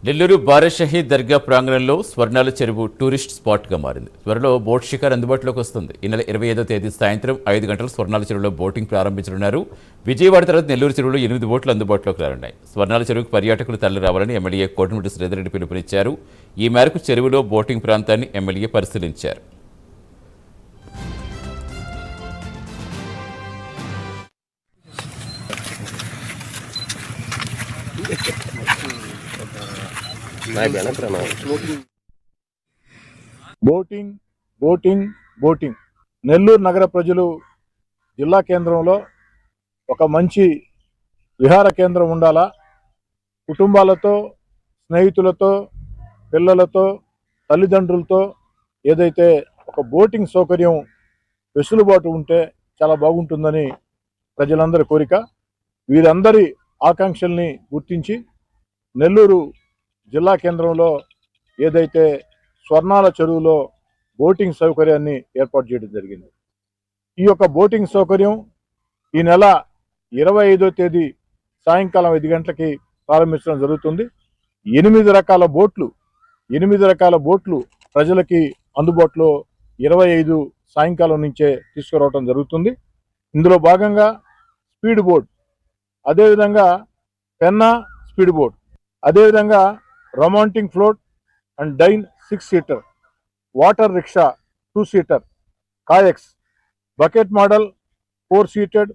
నెల్లూరు బారాషహీద్ దర్గా ప్రాంగణంలో స్వర్ణాల చెరువు టూరిస్ట్ స్పాట్గా మారింది. త్వరలో బోట్ షికార్ అందుబాటులోకి వస్తుంది. ఈ నెల 25వ తేదీ సాయంత్రం 5 గంటలకు స్వర్ణాల చెరువులో బోటింగ్ ప్రారంభించనున్నారు. విజయవాడ తర్వాత నెల్లూరు చెరువులో 8 బోట్లు అందుబాటులోకి రానున్నాయి. స్వర్ణాల చెరువుకు పర్యాటకులు తరలి రావాలని ఎమ్మెల్యే కోటమిరెడ్డి శ్రీధర్రెడ్డి పిలుపునిచ్చారు. ఈ మేరకు చెరువులో బోటింగ్ ప్రాంతాన్ని ఎమ్మెల్యే పరిశీలించారు. బోటింగ్ బోటింగ్ బోటింగ్ నెల్లూరు నగర ప్రజలు జిల్లా కేంద్రంలో ఒక మంచి విహార కేంద్రం ఉండాలా, కుటుంబాలతో, స్నేహితులతో, పిల్లలతో, తల్లిదండ్రులతో ఏదైతే ఒక బోటింగ్ సౌకర్యం వెసులుబాటు ఉంటే చాలా బాగుంటుందని ప్రజలందరి కోరిక. వీరందరి ఆకాంక్షల్ని గుర్తించి నెల్లూరు జిల్లా కేంద్రంలో ఏదైతే స్వర్ణాల చెరువులో బోటింగ్ సౌకర్యాన్ని ఏర్పాటు చేయడం జరిగింది. ఈ యొక్క బోటింగ్ సౌకర్యం ఈ నెల 25వ తేదీ సాయంకాలం 5 గంటలకి ప్రారంభించడం జరుగుతుంది. 8 రకాల బోట్లు ప్రజలకి అందుబాటులో 25 సాయంకాలం నుంచే తీసుకురావడం జరుగుతుంది. ఇందులో భాగంగా స్పీడ్ బోట్, అదేవిధంగా పెన్నా స్పీడ్ బోట్, అదేవిధంగా romantic float and dine 6 seater, water rickshaw 2 seater, kayaks, bucket model 4 seated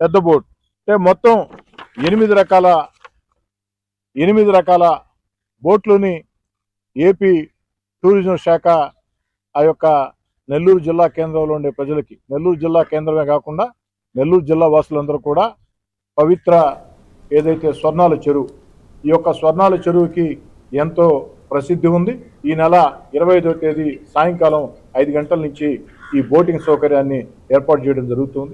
పెద్ద బోట్. అంటే మొత్తం 8 రకాల బోట్లని ఏపీ టూరిజం శాఖ ఆ యొక్క నెల్లూరు జిల్లా కేంద్రంలో ఉండే ప్రజలకి, నెల్లూరు జిల్లా కేంద్రమే కాకుండా నెల్లూరు జిల్లా వాసులందరూ కూడా పవిత్ర ఏదైతే స్వర్ణాల చెరువు, ఈ యొక్క స్వర్ణాల చెరువుకి ఎంతో ప్రసిద్ధి ఉంది. ఈ నెల 25వ తేదీ సాయంకాలం 5 గంటల నుంచి ఈ బోటింగ్ సౌకర్యాన్ని ఏర్పాటు చేయడం జరుగుతుంది.